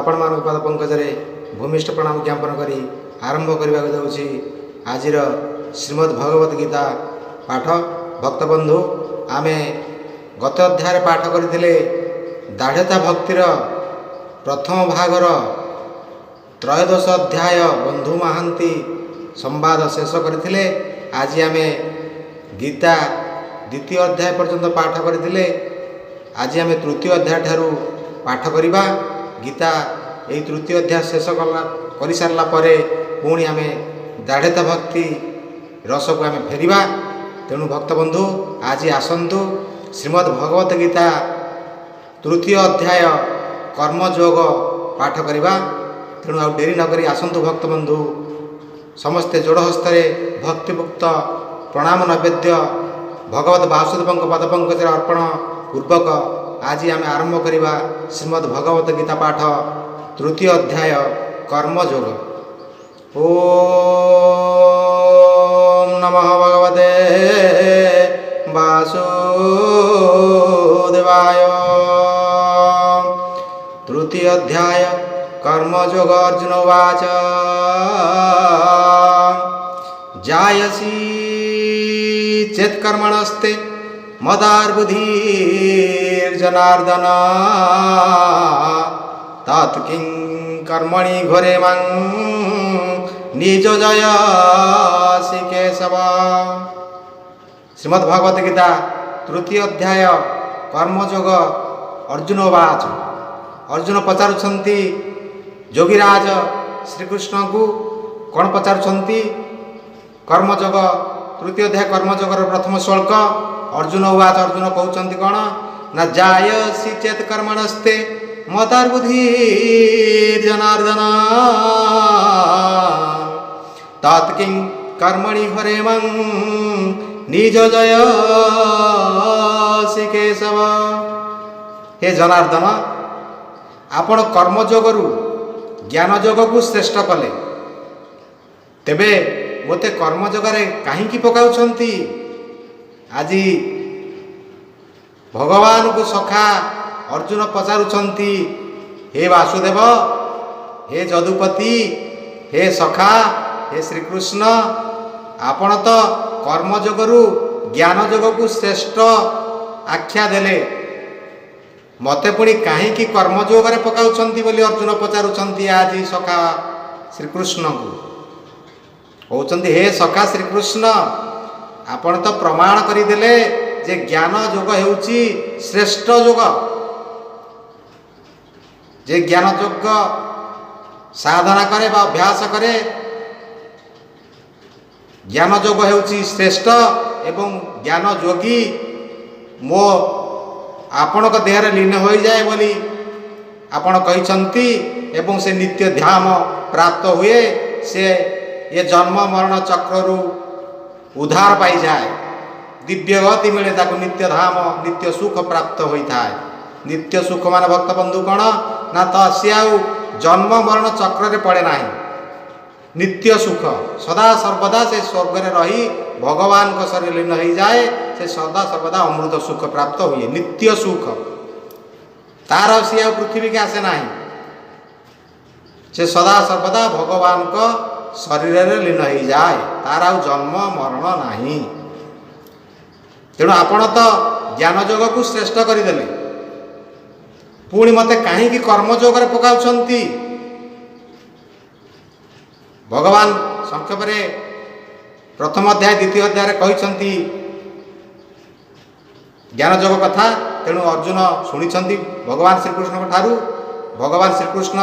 आपण मान पद पंकजरे भूमिष्ठ प्रणाम ज्ञापन करी आरंभ करने जाऊँगी आज श्रीमद् भगवत गीता पाठ। भक्तबंधु आमे गत अध्याय पाठ करते दाढ़ता भक्तिर प्रथम भागर त्रयोदश अध्याय बंधु महांती संवाद शेष करते। आज आमे गीता द्वितीय अध्याय पर्यंत पाठ करते। आज आमे तृतीय अध्याय ठारू पाठ करिबा। गीता यही तृतीय अध्याय शेष कर सारा पुणी आमे दाढ़ता भक्ति रस को आमे फेरिबा। तेणु भक्तबंधु आज आसतु श्रीमद् भगवत गीता तृतीय अध्याय कर्मयोग पाठ करिबा। तेणु आ डेरी नक आसतु भक्तबंधु समस्ते जोड़ हस्ते भक्तिमुक्त प्रणाम नैवेद्य भगवत वासुदेव पदपंकज अर्पण पूर्वक आज आम आरंभ करिबा श्रीमद् भगवत गीता पाठ तृतीय अध्याय कर्मयोग। ओम नमः भगवते वासुदेवाय। तृतीय अध्याय कर्मयोग। अर्जुन उवाच जायसी चेत्कर्मणस्ते मदार्बुधिर्जनार्दन तत्किं कर्मणि घोरे मां निज जयसि केशव। श्रीमद्भगवत गीता तृतीय अध्याय कर्मयोग। अर्जुन उवाच। अर्जुन पचारुछंती जोगीराज श्रीकृष्ण को कौन पचारुछंती कर्मयोग तृतीय अध्याय कर्मयोगर प्रथम श्लोक। अर्जुन उवाच। अर्जुन कहते कौन ना जायसी चेत कर्मणस्ते मदार्बुधिर्जनार्दन तत्किं कर्मणि हरे मं निज जयसि केशव। हे जनार्दन आपण कर्मयोगरु ज्ञानयोग को श्रेष्ठ कले तेबे मोते कर्मयोगरे कहीं पकाउछंती। आज भगवान को सखा अर्जुन पचारुछंती हे वासुदेव हे जदुपति हे सखा हे श्रीकृष्ण आपण तो कर्मयोगरु ज्ञानयोग को श्रेष्ठ आख्या देले मते पुणी कहीं कर्मयोगरे पकाउछंती बोली अर्जुन पचारुछंती आज सखा श्रीकृष्ण को कहते हे सखा श्रीकृष्ण आपण तो प्रमाण करदेले जे ज्ञान योग हेउची श्रेष्ठ योग। जे ज्ञान योग साधना करे बा अभ्यास करे ज्ञान योग हेउची श्रेष्ठ एवं ज्ञान योगी मो आपण देहरे लीन हो जाए बोली आपण कहिसंती एवं से नित्य ध्यान प्राप्त हुए से ये जन्म मरण चक्रु उद्धार पाई जाए दिव्य गति मिले ताको नित्य धाम नित्य सुख प्राप्त होता है। नित्य सुख मान भक्तबंधु कौन ना तो सी आउ जन्म मरण चक्र रे पड़े ना। नित्य सुख सदा सर्वदा से स्वर्ग रे रही भगवान को शरीर लीन हो जाए से सदा सर्वदा अमृत सुख प्राप्त हुए नित्य सुख तार सी आउ पृथ्वी के आसे ना से सदा सर्वदा भगवान को शरीर रे लीन हो जाए तार आउ जन्म मरण नहीं। तेणु आपण तो ज्ञान योग को श्रेष्ठ करदेले पुणी मते कहीं कर्मयोग रे पकाउछंती। भगवान संक्षेप रे प्रथम अध्याय द्वितीय अध्याय रे कहिसंती ज्ञान योग कथा। तेणु अर्जुन शुणिछंती भगवान श्रीकृष्ण ठारू भगवान श्रीकृष्ण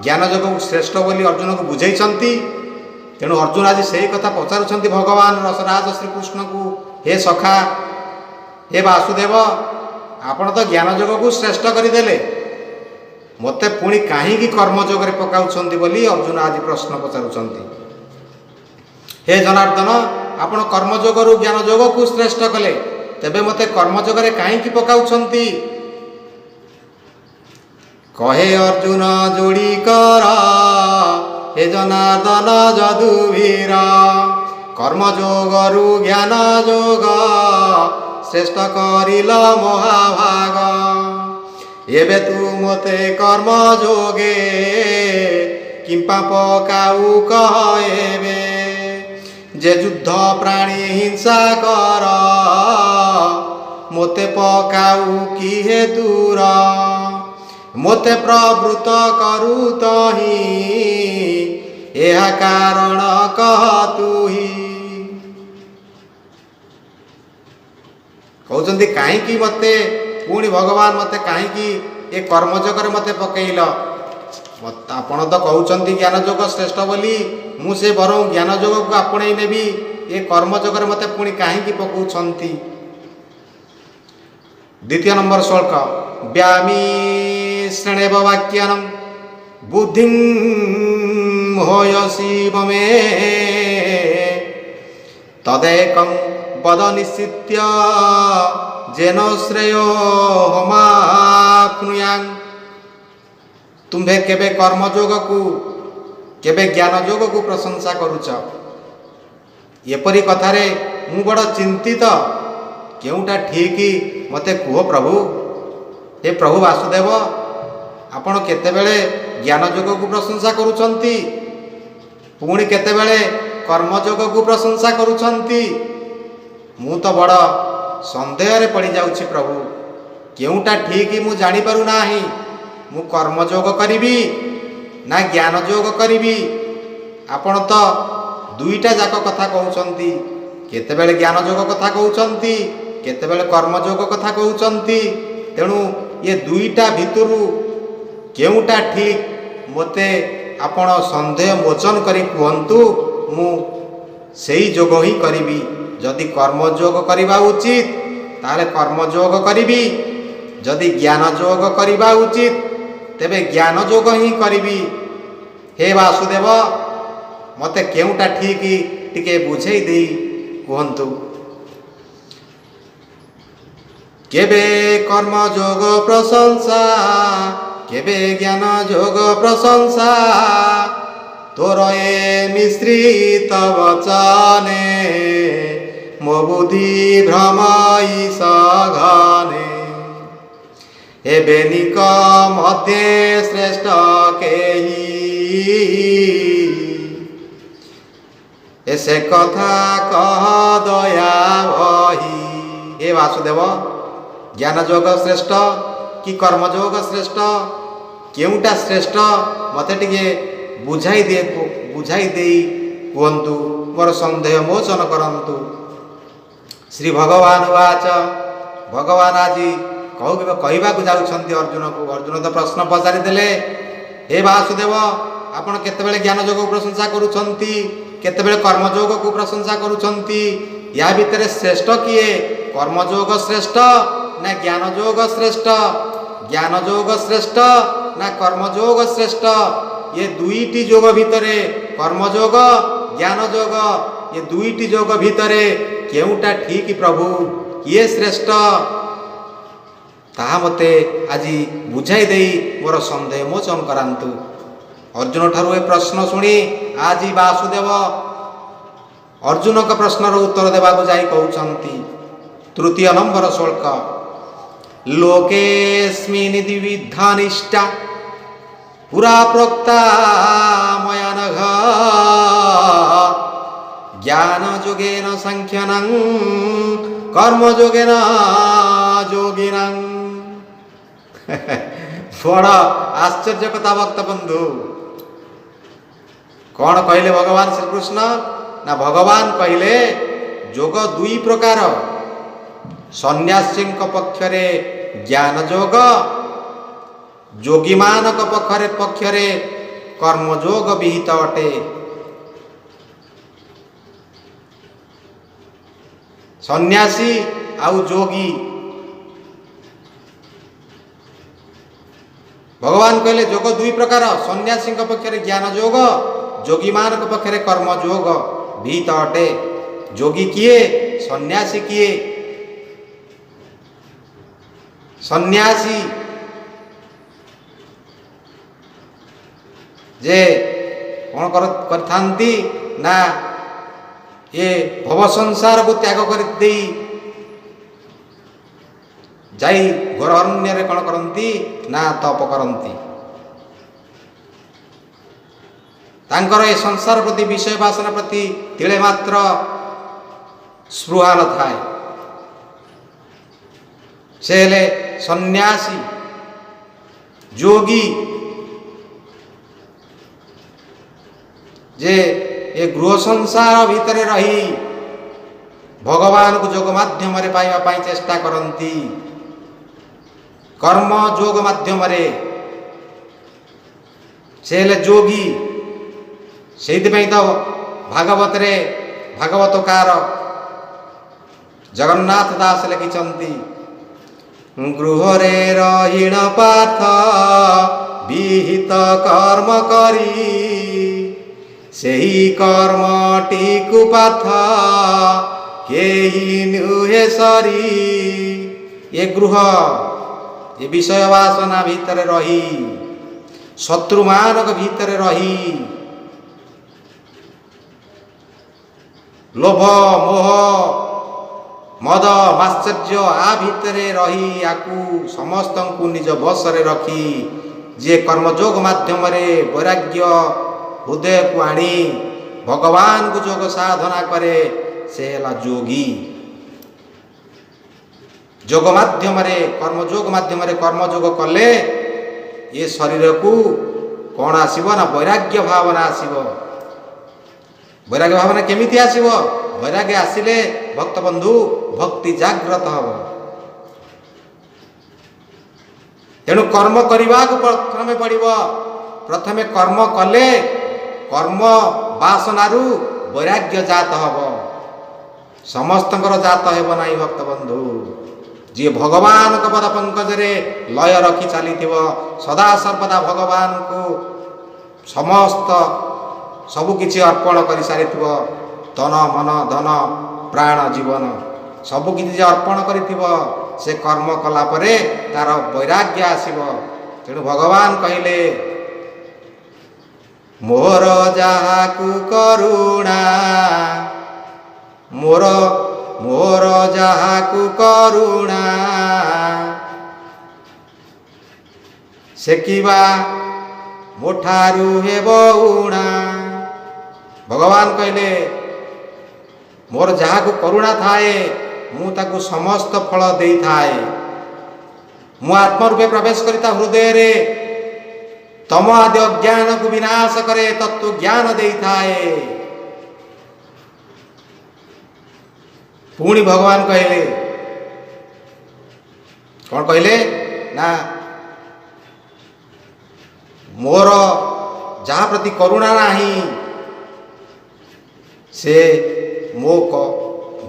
ज्ञान योग श्रेष्ठ बोली अर्जुन को बुझाइछंती। तेणु अर्जुन आज सही कथा पचारुछंती भगवान रसराज श्रीकृष्ण को हे सखा हे वासुदेव आपण तो ज्ञान योग को श्रेष्ठ करदेले मते पुणी कहीं कर्मयोग रे पकाउछंती बोली अर्जुन आज प्रश्न पचारुछंती। हे जनार्दन आपण कर्मयोगरु ज्ञान योग को श्रेष्ठ कले तेबे मते कर्मयोग रे कहीं पकाउछंती। कहे अर्जुन जोड़ी कर हे जनार्दन जदुवीर कर्मयोगरु ज्ञान योग श्रेष्ठ करिल महाभाग एबे तू मते कर्म जोगे किंपा पकाऊ कहेबे जे युद्ध प्राणी हिंसा कर मोते पकाऊ किहे दूर मोते प्रवृत्त करू तही यह कारण कह तुही। कहते कहीं मते पुणी भगवान मते कहीं ये कर्मजोगर मते पकईल आपण तो कहते ज्ञान जोग श्रेष्ठ बोली मुझे बरं ज्ञान जोग को आपणे नेबी ये कर्मजोगर मते पुणी कहीं पकाउछंती। द्वितीय नंबर श्लोक व्यामी श्रेणेव वाक्यानं बुद्धिं होयसी ममे तदेकं पद निश्चित्य जेन श्रेयो हमाप्नुयां। तुम्भे केबे कर्मयोग को केबे ज्ञान योग को प्रशंसा करुच एपरी कथारे मु बड़ चिंतित केउटा ठीक मते कुह प्रभु। हे प्रभु वासुदेव आपण केतेबेले ज्ञान योग को प्रशंसा करुछंती पुणी केतेबेले कर्मयोग को प्रशंसा करुछंती। मु तो बड़ संदेह रे पड़ी जाउछि प्रभु केउटा ठीक मु जानि पारु नाही मु कर्मयोग करिबी ना ज्ञान योग करिबी। आपण तो दुईटा जाक कथा कहउछंती केतेबेले ज्ञान योग कथा कहउछंती केतेबेले कर्मयोग कथा कहउछंती तेणु ये दुईटा भितरु केउटा ठीक मते आपण संदेह मोचन करी कहंतु मु सेई योग ही करिबी। जदि कर्मयोग करिबा उचित ताले कर्मयोग करिबी जदि ज्ञान योग करिबा उचित तेबे ज्ञान योग ही करिबी। हे वासुदेव मते केउटा ठीक टिके बुझेई देई कहंतु। केबे कर्म योग प्रशंसा केबे ज्ञान योग प्रशंसा तोर ए मिश्रित वचने मो बुद्धि भ्रमई सघने। एबे निक मध्य श्रेष्ठ केही ऐसे कथा कह दया वही। हे वासुदेव ज्ञान योग श्रेष्ठ कि कर्मयोग श्रेष्ठ केउटा श्रेष्ठ मते टिके बुझाई दे कहतु मोर संदेह मोचन करंतु। श्री भगवान वाच भगवान आज कहवा जाउछंती अर्जुन को। अर्जुन तो प्रश्न पचारि देले हे वासुदेव आपण केतेबेले ज्ञान योग को प्रशंसा करूछंती केतेबेले कर्मयोग को प्रशंसा करूछंती या भितर श्रेष्ठ किए कर्मयोग श्रेष्ठ ना ज्ञान योग श्रेष्ठ ज्ञान योग श्रेष्ठ ना कर्मयोग श्रेष्ठ। ये दुईटी योग भितरे कर्मयोग ज्ञान योग ये दुईटी योग भितरे केउटा ठीक प्रभु किए श्रेष्ठ ताहा मते आज बुझाई देई मोर संदेह मोचन करांतु। अर्जुन ठारू ए प्रश्न सुनी आज वासुदेव अर्जुन का प्रश्नर उत्तर देवाक जाई कहउछंती। तृतीय नंबर श्लोक लोकेस्मिन् द्विविधा निष्ठा पुरा प्रोक्ता मया नघ ज्ञान योगेन सांख्यनं कर्म योगेन योगिनं। बड़ आश्चर्य कथा भक्त बंधु कौन कहले भगवान श्री कृष्ण ना भगवान कहले योग दुई प्रकार सन्यासी पक्षरे ज्ञान योग योगी मानक पक्षरे कर्मयोग विहित अटे। सन्यासी आउ जोगी भगवान कहले योग दुई प्रकार सन्यासी पक्षरे ज्ञान योग योगी मानक पक्षरे कर्म योग विहित अटे। जोगी किए सन्यासी किए सन्यासी जे कौन करथांती ना ये भव संसार को त्याग कर ଯାଇ ଘୋର ଅରଣ୍ୟରେ କ'ଣ କରନ୍ତି ନା ତପ କରନ୍ତି। ତାଙ୍କର ଏ ସଂସାର ପ୍ରତି ବିଷୟ ବାସନା ପ୍ରତି ତିଳେ ମାତ୍ର ସ୍ପୃହା ନଥାଏ। ସେ ହେଲେ ସନ୍ନ୍ୟାସୀ ଯୋଗୀ, ଯେ ଏ ଗୃହ ସଂସାର ଭିତରେ ରହି ଭଗବାନଙ୍କୁ ଯୋଗ ମାଧ୍ୟମରେ ପାଇବା ପାଇଁ ଚେଷ୍ଟା କରନ୍ତି, କର୍ମ ଯୋଗ ମାଧ୍ୟମରେ। ସେ ହେଲେ ଯୋଗୀ। ସେଇଥିପାଇଁ ତ ଭାଗବତରେ ଭାଗବତକାର ଜଗନ୍ନାଥ ଦାସ ଲେଖିଛନ୍ତି, ଗୃହରେ ରହିଣ ପାର୍ଥ ବିହିତ କର୍ମ କରି, ସେହି କର୍ମଟିକୁ ପାର୍ଥ କେହି ନୁହେଁ ସରି। ଏ ଗୃହ, ଏ ବିଷୟ ବାସନା ଭିତରେ ରହି, ଶତ୍ରୁମାନଙ୍କ ଭିତରେ ରହି, ଲୋଭ ମୋହ ମଦ ମାଶ୍ଚର୍ଯ୍ୟ ଆ ଭିତରେ ରହି ୟାକୁ ସମସ୍ତଙ୍କୁ ନିଜ ବଶରେ ରଖି ଯିଏ କର୍ମଯୋଗ ମାଧ୍ୟମରେ ବୈରାଗ୍ୟ ହୃଦୟକୁ ଆଣି ଭଗବାନଙ୍କୁ ଯୋଗ ସାଧନା କରେ, ସେ ହେଲା ଯୋଗୀ। ଯୋଗ ମାଧ୍ୟମରେ କର୍ମଯୋଗ ମାଧ୍ୟମରେ କର୍ମଯୋଗ କଲେ ଏ ଶରୀରକୁ କ'ଣ ଆସିବ ନା ବୈରାଗ୍ୟ ଭାବନା ଆସିବ। ବୈରାଗ୍ୟ ଭାବନା କେମିତି ଆସିବ? ବୈରାଗ୍ୟ ଆସିଲେ ଭକ୍ତ ବନ୍ଧୁ ଭକ୍ତି ଜାଗ୍ରତ ହେବ। ତେଣୁ କର୍ମ କରିବାକୁ ପ୍ରଥମେ ପଡ଼ିବ। ପ୍ରଥମେ କର୍ମ କଲେ କର୍ମ ବାସନାରୁ ବୈରାଗ୍ୟ ଜାତ ହେବ। ସମସ୍ତଙ୍କର ଜାତ ହେବ ନାହିଁ ଭକ୍ତ ବନ୍ଧୁ। ଯିଏ ଭଗବାନଙ୍କ ପଦ ପଙ୍କଜରେ ଲୟ ରଖି ଚାଲିଥିବ, ସଦା ସର୍ବଦା ଭଗବାନଙ୍କୁ ସମସ୍ତ ସବୁକିଛି ଅର୍ପଣ କରିସାରିଥିବ, ତନ ମନ ଧନ ପ୍ରାଣ ଜୀବନ ସବୁକିଛି ଯେ ଅର୍ପଣ କରିଥିବ, ସେ କର୍ମ କଲା ପରେ ତାର ବୈରାଗ୍ୟ ଆସିବ। ତେଣୁ ଭଗବାନ କହିଲେ, ମୋର ଯାହାକୁ କରୁଣା, ମୋର ଯାହାକୁ କରୁଣା, ସେ କିବା ମୋ ଠାରୁ ହେବ ଉଣା। ଭଗବାନ କହିଲେ, ମୋର ଯାହାକୁ କରୁଣା ଥାଏ ମୁଁ ତାକୁ ସମସ୍ତ ଫଳ ଦେଇଥାଏ। ମୁଁ ଆତ୍ମରୂପେ ପ୍ରବେଶ କରି ତା ହୃଦୟରେ ତମ ଆଦି ଅଜ୍ଞାନକୁ ବିନାଶ କରେ, ତତ୍ଵ ଜ୍ଞାନ ଦେଇଥାଏ। ପୁଣି ଭଗବାନ କହିଲେ, କ'ଣ କହିଲେ ନା ମୋର ଯାହା ପ୍ରତି କରୁଣା ନାହିଁ ସେ ମୋ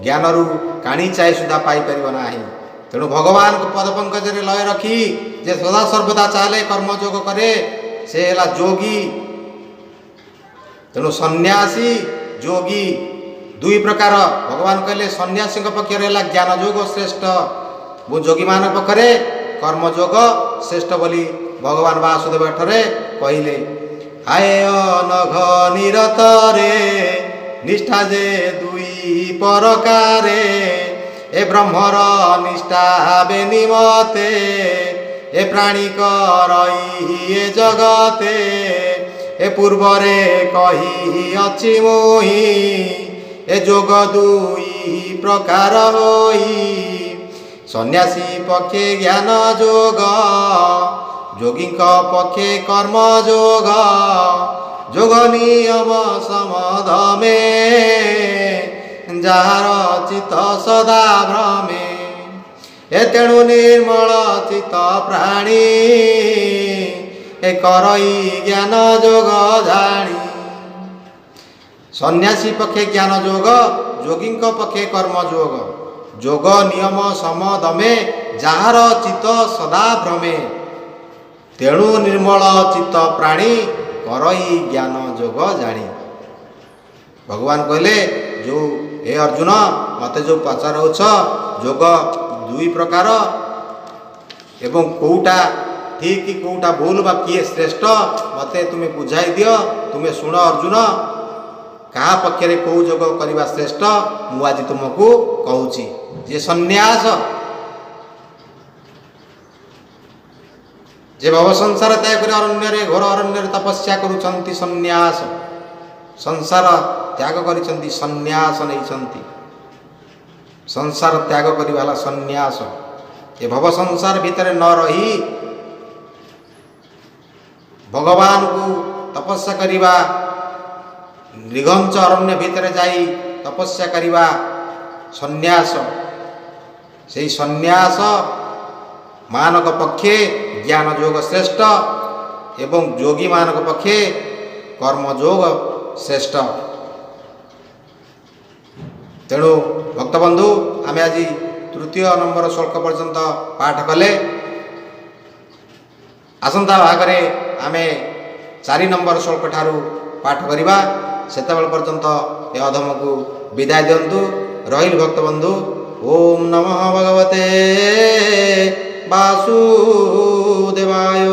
ଜ୍ଞାନରୁ କାଣିଚାଏ ସୁଦ୍ଧା ପାଇପାରିବ ନାହିଁ। ତେଣୁ ଭଗବାନଙ୍କ ପଦ ପଙ୍କଜରେ ଲୟ ରଖି ଯେ ସଦା ସର୍ବଦା ଚାଲେ କର୍ମଯୋଗ କରେ, ସେ ହେଲା ଯୋଗୀ। ତେଣୁ ସନ୍ନ୍ୟାସୀ ଯୋଗୀ ଦୁଇ ପ୍ରକାର। ଭଗବାନ କହିଲେ ସନ୍ନ୍ୟାସୀଙ୍କ ପକ୍ଷରେ ହେଲା ଜ୍ଞାନ ଯୋଗ ଶ୍ରେଷ୍ଠ, ମୁଁ ଯୋଗୀମାନଙ୍କ ପକ୍ଷରେ କର୍ମଯୋଗ ଶ୍ରେଷ୍ଠ ବୋଲି ଭଗବାନ ବାସୁଦେବ ଏଠାରେ କହିଲେ। ଆୟ ନଘ ନିରତରେ ନିଷ୍ଠା ଯେ ଦୁଇ ପ୍ରକାରେ, ଏ ବ୍ରହ୍ମର ନିଷ୍ଠା ବେନି ମତେ, ଏ ପ୍ରାଣୀ କରଇ ଏ ଜଗତେ, ଏ ପୂର୍ବରେ କହିଅଛି ମୁହିଁ, ଏ ଯୋଗ ଦୁଇ ପ୍ରକାର ହୋଇ, ସନ୍ନ୍ୟାସୀ ପକ୍ଷେ ଜ୍ଞାନ ଯୋଗ, ଯୋଗୀଙ୍କ ପକ୍ଷେ କର୍ମ ଯୋଗ, ଯୋଗ ନିୟମ ସମଦମେ, ଯାହାର ଚିତ୍ତ ସଦା ଭ୍ରମେ, ଏ ତେଣୁ ନିର୍ମଳ ଚିତ୍ତ ପ୍ରାଣୀ, ଏ କରଇ ଜ୍ଞାନ ଯୋଗ ଜାଣି। ସନ୍ନ୍ୟାସୀ ପକ୍ଷେ ଜ୍ଞାନ ଯୋଗ, ଯୋଗୀଙ୍କ ପକ୍ଷେ କର୍ମ ଯୋଗ, ଯୋଗ ନିୟମ ସମଦମେ, ଯାହାର ଚିତ୍ତ ସଦା ଭ୍ରମେ, ତେଣୁ ନିର୍ମଳ ଚିତ୍ତ ପ୍ରାଣୀ, କରଇ ଜ୍ଞାନ ଯୋଗ ଜାଣି। ଭଗବାନ କହିଲେ, ଯୋଉ ହେ ଅର୍ଜୁନ ମୋତେ ଯୋଉ ପଚାରୁଛ ଯୋଗ ଦୁଇ ପ୍ରକାର ଏବଂ କେଉଁଟା ଠିକ୍ କେଉଁଟା ଭୁଲ ବା କିଏ ଶ୍ରେଷ୍ଠ ମୋତେ ତୁମେ ବୁଝାଇ ଦିଅ। ତୁମେ ଶୁଣ ଅର୍ଜୁନ, କାହା ପକ୍ଷରେ କେଉଁ ଯୋଗ କରିବା ଶ୍ରେଷ୍ଠ ମୁଁ ଆଜି ତୁମକୁ କହୁଛି। ଯେ ସନ୍ନ୍ୟାସ जे भव संसार त्याग कर अरण्य घोर अरण्य तपस्या करुछंती सन्यास संसार त्याग करिछंती सन्यास नैछंती संसार त्याग करिवाला सन्यास ए भव संसार भितर न रही भगवान को तपस्या करिवा निघंच अरण्य भितर जाई तपस्या करिवा सन्यास से सन्यास मानक पक्षे ज्ञान योग श्रेष्ठ एवं योगी मानक पक्षे कर्मयोग श्रेष्ठ। तेणु भक्तबंधु आम आज तृतीय नंबर श्लोक पर्यंत पाठ कले आसंता भागरे आमे 4 नंबर श्लोक ठारू पाठ करिबा सेतेबेल पर्यंत ए अधम को विदाय दियंतु रहिल भक्तबंधु। ओम नमः भगवते वासुदेवाय।